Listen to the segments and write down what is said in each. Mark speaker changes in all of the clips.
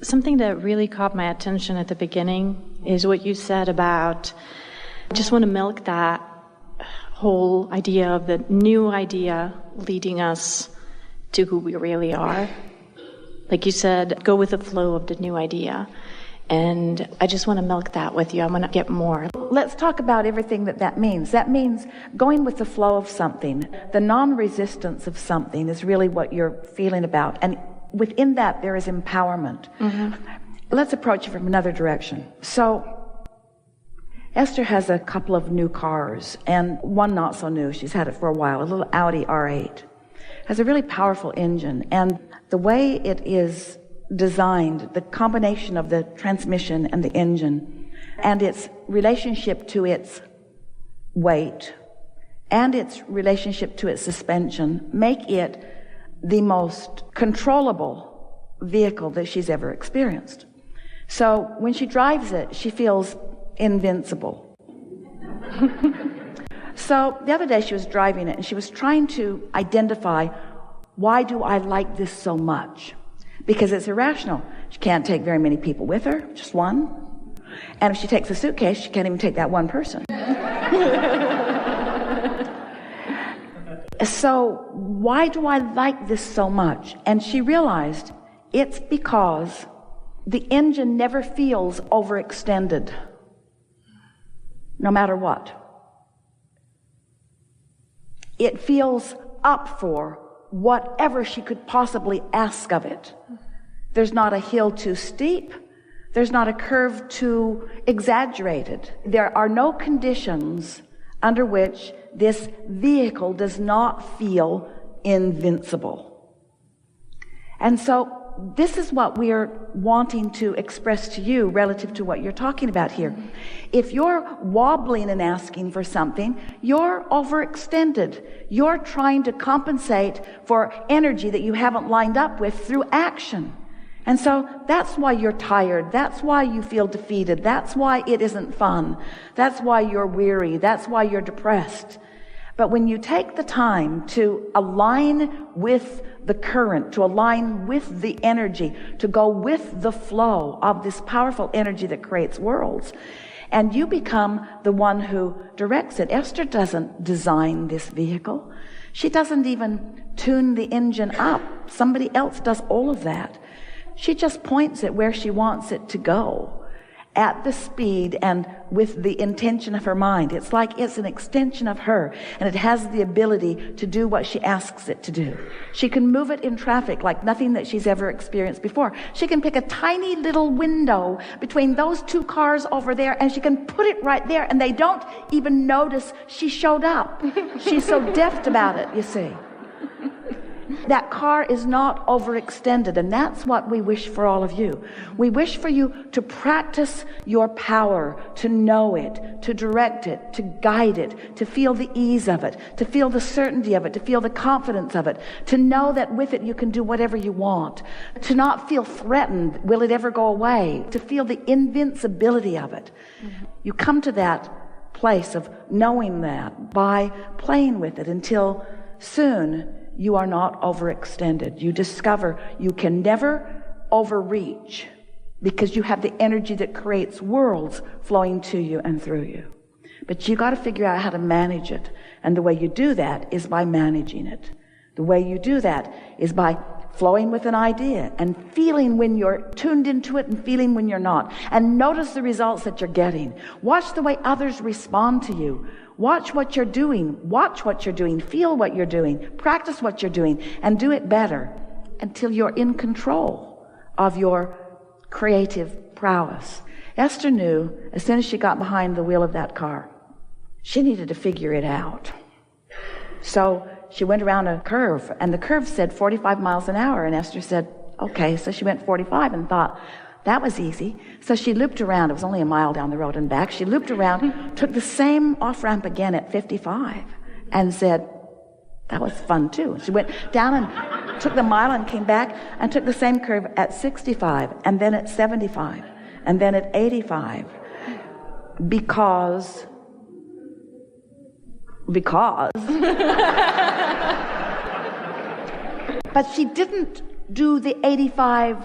Speaker 1: Something that really caught my attention at the beginning is what you said about, I just want to milk that whole idea of the new idea leading us to who we really are. Like you said, go with the flow of the new idea. And I just want to milk that with you. I want to get more.
Speaker 2: Let's talk about everything that means. That means going with the flow of something. The non-resistance of something is really what you're feeling about. And within that, there is empowerment. Mm-hmm. Let's approach it from another direction. So, Esther has a couple of new cars, and one not so new. She's had it for a while, a little Audi R8. Has a really powerful engine, and the way it is designed, the combination of the transmission and the engine, and its relationship to its weight, and its relationship to its suspension, make it the most controllable vehicle that she's ever experienced. So when she drives it, she feels invincible. So the other day she was driving it and she was trying to identify, why do I like this so much? Because it's irrational. She can't take very many people with her, just one. And if she takes a suitcase, she can't even take that one person. So why do I like this so much? And she realized it's because the engine never feels overextended, no matter what. It feels up for whatever she could possibly ask of it. There's not a hill too steep. There's not a curve too exaggerated. There are no conditions under which this vehicle does not feel invincible. And so this is what we are wanting to express to you relative to what you're talking about here. If you're wobbling and asking for something, you're overextended. You're trying to compensate for energy that you haven't lined up with through action. And so that's why you're tired. That's why you feel defeated. That's why it isn't fun. That's why you're weary. That's why you're depressed. But when you take the time to align with the current, to align with the energy, to go with the flow of this powerful energy that creates worlds, and you become the one who directs it. Esther doesn't design this vehicle. She doesn't even tune the engine up. Somebody else does all of that. She just points it where she wants it to go, at the speed and with the intention of her mind. It's like it's an extension of her, and it has the ability to do what she asks it to do. She can move it in traffic like nothing that she's ever experienced before. She can pick a tiny little window between those two cars over there, and she can put it right there, and they don't even notice she showed up. She's so deft about it, you see. That car is not overextended, and that's what we wish for all of you. We wish for you to practice your power, to know it, to direct it, to guide it, to feel the ease of it, to feel the certainty of it, to feel the confidence of it, to know that with it you can do whatever you want, to not feel threatened, will it ever go away, to feel the invincibility of it. Mm-hmm. You come to that place of knowing that by playing with it until soon you are not overextended. You discover you can never overreach because you have the energy that creates worlds flowing to you and through you. But you got to figure out how to manage it. And the way you do that is by managing it. The way you do that is by flowing with an idea and feeling when you're tuned into it and feeling when you're not. And notice the results that you're getting. Watch the way others respond to you. Watch what you're doing. Watch what you're doing. Feel what you're doing. Practice what you're doing. And do it better until you're in control of your creative prowess. Esther knew as soon as she got behind the wheel of that car, she needed to figure it out. So she went around a curve, and the curve said 45 miles an hour. And Esther said, okay. So she went 45 and thought, that was easy. So she looped around. It was only a mile down the road and back. She looped around, took the same off-ramp again at 55 and said, that was fun too. She went down and took the mile and came back and took the same curve at 65 and then at 75 and then at 85 because but she didn't do the 85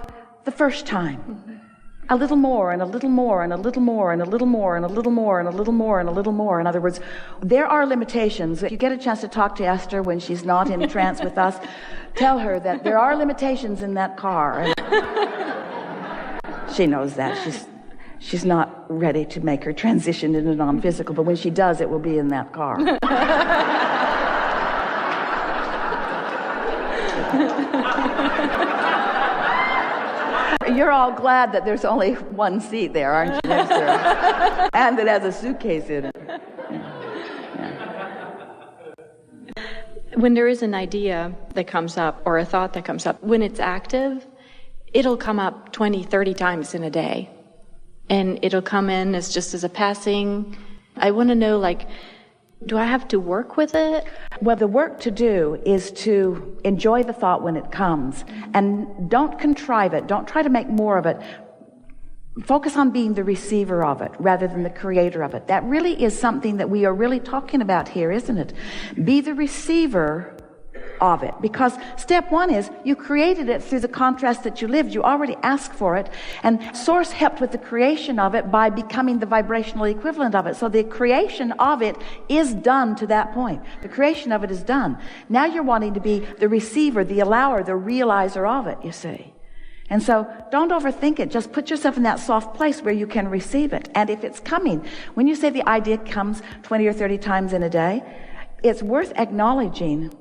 Speaker 2: the first time. A little more and a little more and a little more and a little more and a little more and a little more and a little more. In other words, there are limitations. If you get a chance to talk to Esther when she's not in trance with us, tell her that there are limitations in that car. She knows that. She's not ready to make her transition into non-physical, but when she does, it will be in that car. You're all glad that there's only one seat there, aren't you, next to her? And it has a suitcase in it.
Speaker 1: When there is an idea that comes up or a thought that comes up, when it's active, it'll come up 20, 30 times in a day. And it'll come in as just as a passing. I want to know, like, do I have to work with it?
Speaker 2: Well, the work to do is to enjoy the thought when it comes. And don't contrive it. Don't try to make more of it. Focus on being the receiver of it rather than the creator of it. That really is something that we are really talking about here, isn't it? Be the receiver of it. Because step one is you created it through the contrast that you lived. You already asked for it. And Source helped with the creation of it by becoming the vibrational equivalent of it. So the creation of it is done to that point. The creation of it is done. Now you're wanting to be the receiver, the allower, the realizer of it, you see. And so don't overthink it. Just put yourself in that soft place where you can receive it. And if it's coming, when you say the idea comes 20 or 30 times in a day, it's worth acknowledging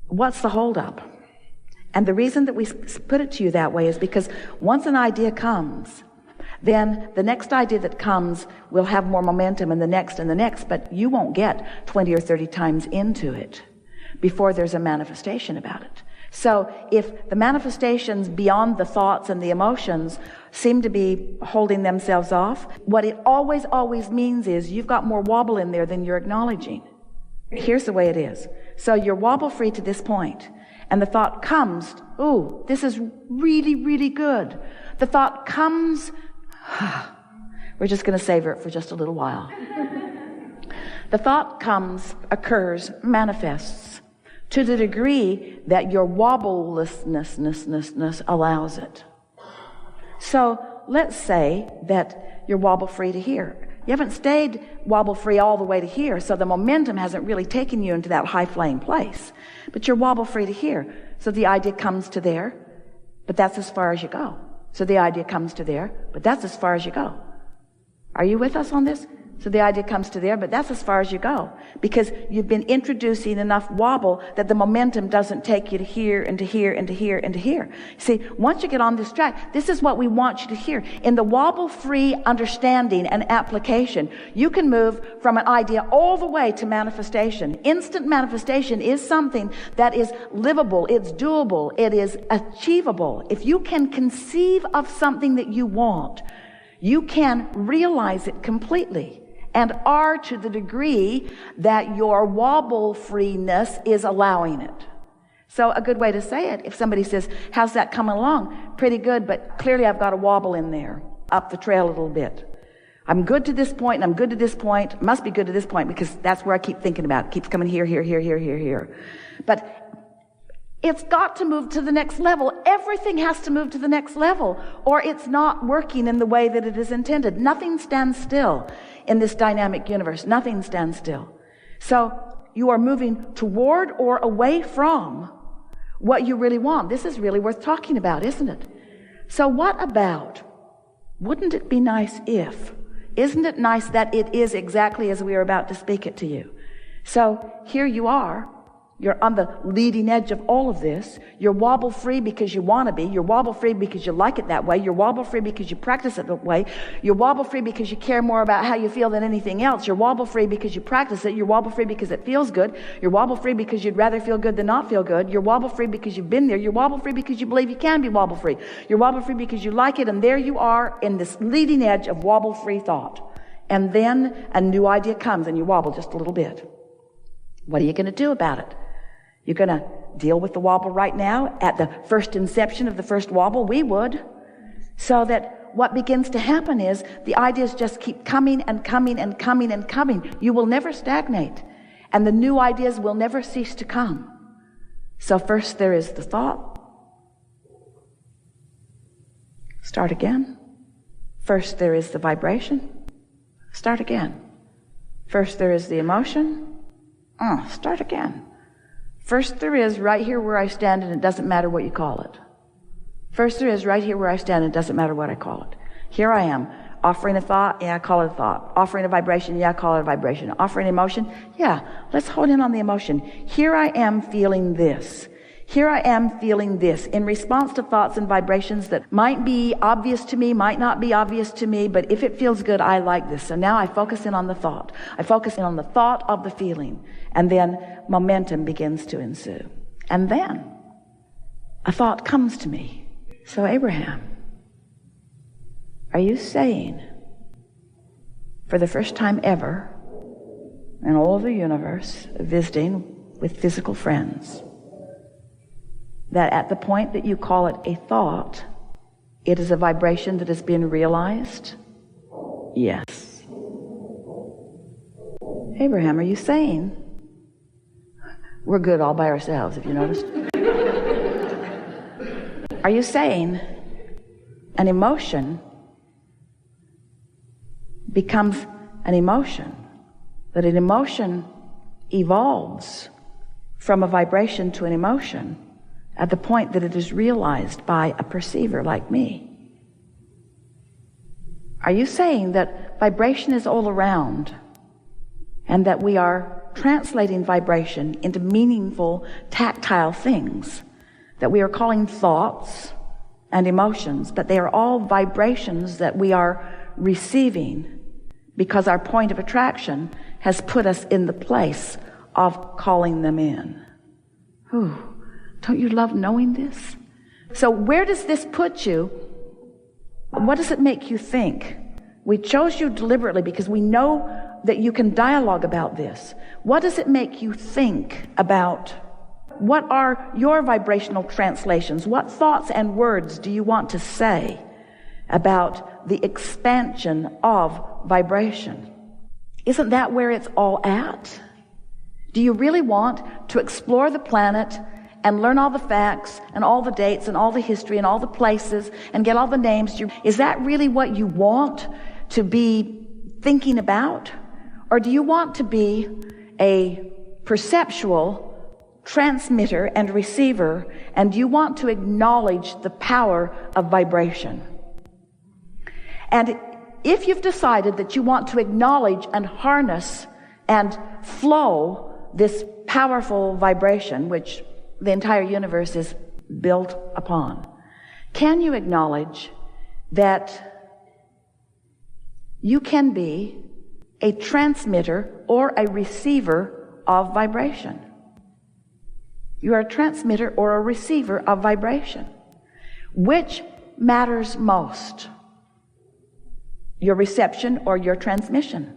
Speaker 2: what's the holdup. And the reason that we put it to you that way is because once an idea comes, then the next idea that comes will have more momentum, and the next, but you won't get 20 or 30 times into it before there's a manifestation about it. So if the manifestations beyond the thoughts and the emotions seem to be holding themselves off, what it always means is you've got more wobble in there than you're acknowledging. Here's the way it is. So you're wobble free to this point, and the thought comes, ooh, this is really, really good. The thought comes, we're just going to savor it for just a little while. The thought comes, occurs, manifests to the degree that your wobblelessness allows it. So let's say that you're wobble free to here. You haven't stayed wobble-free all the way to here, so the momentum hasn't really taken you into that high-flying place. But you're wobble-free to here. So the idea comes to there, but that's as far as you go. So the idea comes to there, but that's as far as you go. Are you with us on this? So the idea comes to there, but that's as far as you go. Because you've been introducing enough wobble that the momentum doesn't take you to here and to here and to here and to here. See, once you get on this track, this is what we want you to hear. In the wobble-free understanding and application, you can move from an idea all the way to manifestation. Instant manifestation is something that is livable, it's doable, it is achievable. If you can conceive of something that you want, you can realize it completely. And are to the degree that your wobble freeness is allowing it. So a good way to say it, if somebody says, how's that coming along? Pretty good, but clearly I've got a wobble in there, up the trail a little bit. I'm good to this point, and I'm good to this point, must be good to this point, because that's where I keep thinking about it. Keeps coming here. But it's got to move to the next level. Everything has to move to the next level, or it's not working in the way that it is intended. Nothing stands still in this dynamic universe. Nothing stands still. So you are moving toward or away from what you really want. This is really worth talking about, isn't it? So what about, wouldn't it be nice if, isn't it nice that it is exactly as we are about to speak it to you? So here you are. You're on the leading edge of all of this. You're wobble free because you want to be. You're wobble free because you like it that way. You're wobble free because you practice it that way. You're wobble free because you care more about how you feel than anything else. You're wobble free because you practice it. You're wobble free because it feels good. You're wobble free because you'd rather feel good than not feel good. You're wobble free because you've been there. You're wobble free because you believe you can be wobble free. You're wobble free because you like it, and there you are in this leading edge of wobble free thought. And then a new idea comes and you wobble just a little bit. What are you going to do about it? You're going to deal with the wobble right now at the first inception of the first wobble? We would. So that what begins to happen is the ideas just keep coming and coming and coming and coming. You will never stagnate. And the new ideas will never cease to come. So first there is the thought. Start again. First there is the vibration. Start again. First there is the emotion. Start again. First there is right here where I stand, and it doesn't matter what you call it. First there is right here where I stand, and it doesn't matter what I call it. Here I am, offering a thought, yeah, I call it a thought. Offering a vibration, yeah, I call it a vibration. Offering emotion, yeah, let's hone in on the emotion. Here I am feeling this. Here I am feeling this in response to thoughts and vibrations that might be obvious to me, might not be obvious to me, but if it feels good, I like this. So now I focus in on the thought. I focus in on the thought of the feeling, and then momentum begins to ensue. And then a thought comes to me. So Abraham, are you saying, for the first time ever in all of the universe, visiting with physical friends, that at the point that you call it a thought, it is a vibration that has been realized? Yes. Abraham, are you saying, we're good all by ourselves, if you noticed? Are you saying an emotion becomes an emotion, that an emotion evolves from a vibration to an emotion at the point that it is realized by a perceiver like me? Are you saying that vibration is all around and that we are translating vibration into meaningful, tactile things that we are calling thoughts and emotions, but they are all vibrations that we are receiving because our point of attraction has put us in the place of calling them in? Whew. Don't you love knowing this? So where does this put you? What does it make you think? We chose you deliberately because we know that you can dialogue about this. What does it make you think about? What are your vibrational translations? What thoughts and words do you want to say about the expansion of vibration? Isn't that where it's all at? Do you really want to explore the planet and learn all the facts and all the dates and all the history and all the places and get all the names? Is that really what you want to be thinking about? Or do you want to be a perceptual transmitter and receiver, and do you want to acknowledge the power of vibration? And if you've decided that you want to acknowledge and harness and flow this powerful vibration, which the entire universe is built upon, can you acknowledge that you can be a transmitter or a receiver of vibration? You are a transmitter or a receiver of vibration. Which matters most? Your reception or your transmission?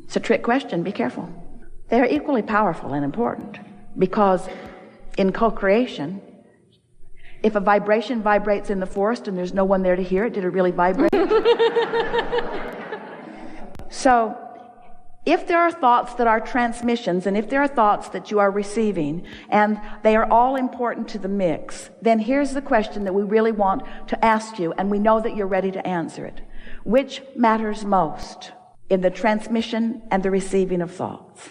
Speaker 2: It's a trick question. Be careful. They are equally powerful and important. Because in co-creation, if a vibration vibrates in the forest and there's no one there to hear it, did it really vibrate? So, if there are thoughts that are transmissions, and if there are thoughts that you are receiving, and they are all important to the mix, then here's the question that we really want to ask you, and we know that you're ready to answer it. Which matters most in the transmission and the receiving of thoughts?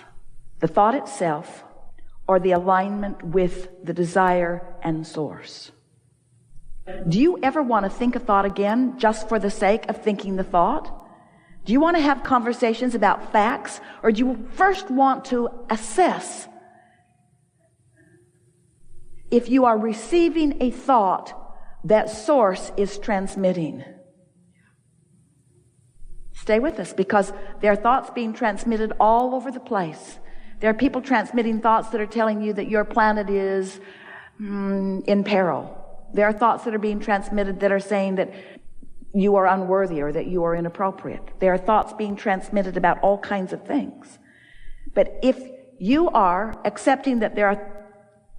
Speaker 2: The thought itself, or the alignment with the desire and source? Do you ever want to think a thought again just for the sake of thinking the thought? Do you want to have conversations about facts, or do you first want to assess if you are receiving a thought that source is transmitting? Stay with us, because there are thoughts being transmitted all over the place. There are people transmitting thoughts that are telling you that your planet is in peril. There are thoughts that are being transmitted that are saying that you are unworthy or that you are inappropriate. There are thoughts being transmitted about all kinds of things. But if you are accepting that there are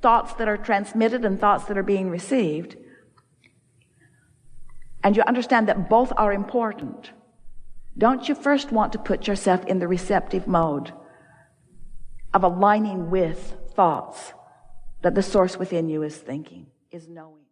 Speaker 2: thoughts that are transmitted and thoughts that are being received, and you understand that both are important, don't you first want to put yourself in the receptive mode of aligning with thoughts that the source within you is thinking, is knowing?